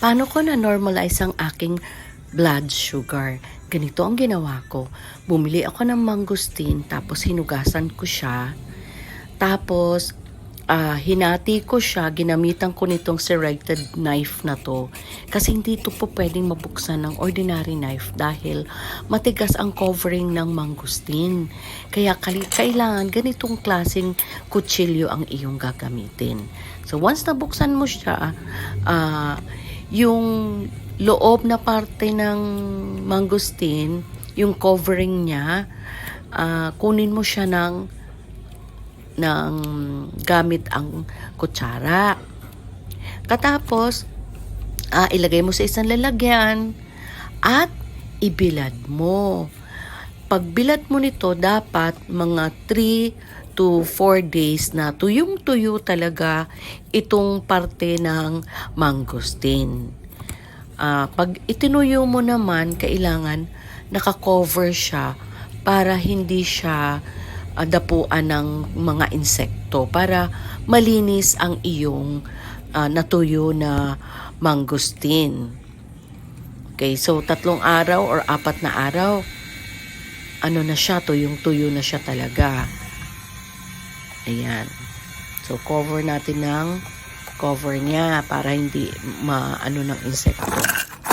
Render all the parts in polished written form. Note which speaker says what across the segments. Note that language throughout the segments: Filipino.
Speaker 1: Paano ko na-normalize ang aking blood sugar? Ganito ang ginawa ko. Bumili ako ng mangosteen, tapos hinugasan ko siya. Tapos, hinati ko siya, ginamitan ko nitong serrated knife na to. Kasi hindi ito po pwedeng mabuksan ng ordinary knife dahil matigas ang covering ng mangosteen. Kaya kailangan ganitong klaseng kutsilyo ang iyong gagamitin. So once nabuksan mo siya, yung loob na parte ng mangosteen, yung covering niya, kunin mo siya ng gamit ang kutsara. Katapos, ilagay mo sa isang lalagyan at ibilad mo. Pagbilad mo nito, dapat mga 3 to 4 days na tuyong-tuyo talaga itong parte ng mangosteen. Pag itinuyo mo naman, kailangan nakakover siya para hindi siya dapuan ng mga insekto, para malinis ang iyong natuyo na mangosteen. Okay, so 3 araw or 4 na araw, ano na siya, tuyong-tuyo na siya talaga. Ayan. So cover natin ng cover niya para hindi maano ng insekto.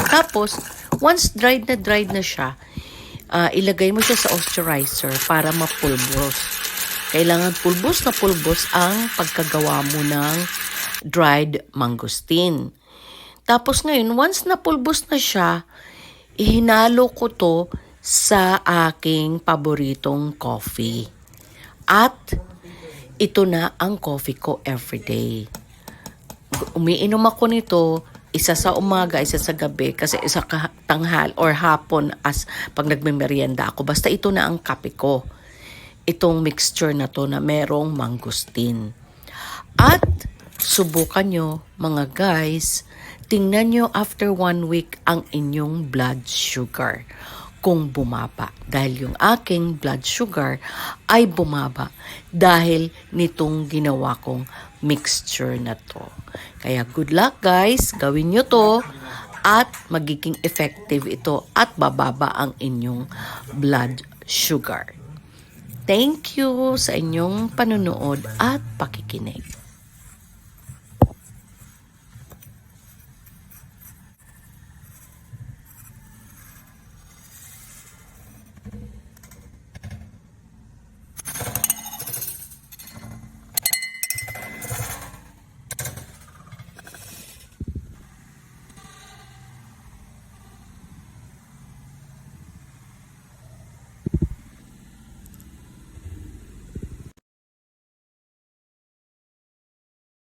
Speaker 1: Tapos, once dried na siya, ilagay mo siya sa osteorizer para mapulbos. Kailangan pulbos na pulbos ang pagkagawa mo ng dried mangosteen. Tapos ngayon, once napulbos na siya, ihinalo ko to sa aking paboritong coffee. At ito na ang coffee ko everyday. Umiinom ako nito, isa sa umaga, isa sa gabi, kasi isa tanghal or hapon as pag nagmemeryenda ako. Basta ito na ang kape ko. Itong mixture na to na merong mangosteen. At subukan nyo, mga guys, tingnan nyo after 1 week ang inyong blood sugar kung bumaba. Dahil yung aking blood sugar ay bumaba dahil nitong ginawa kong mixture na to. Kaya good luck guys, gawin nyo to at magiging effective ito at bababa ang inyong blood sugar. Thank you sa inyong panunood at pakikinig.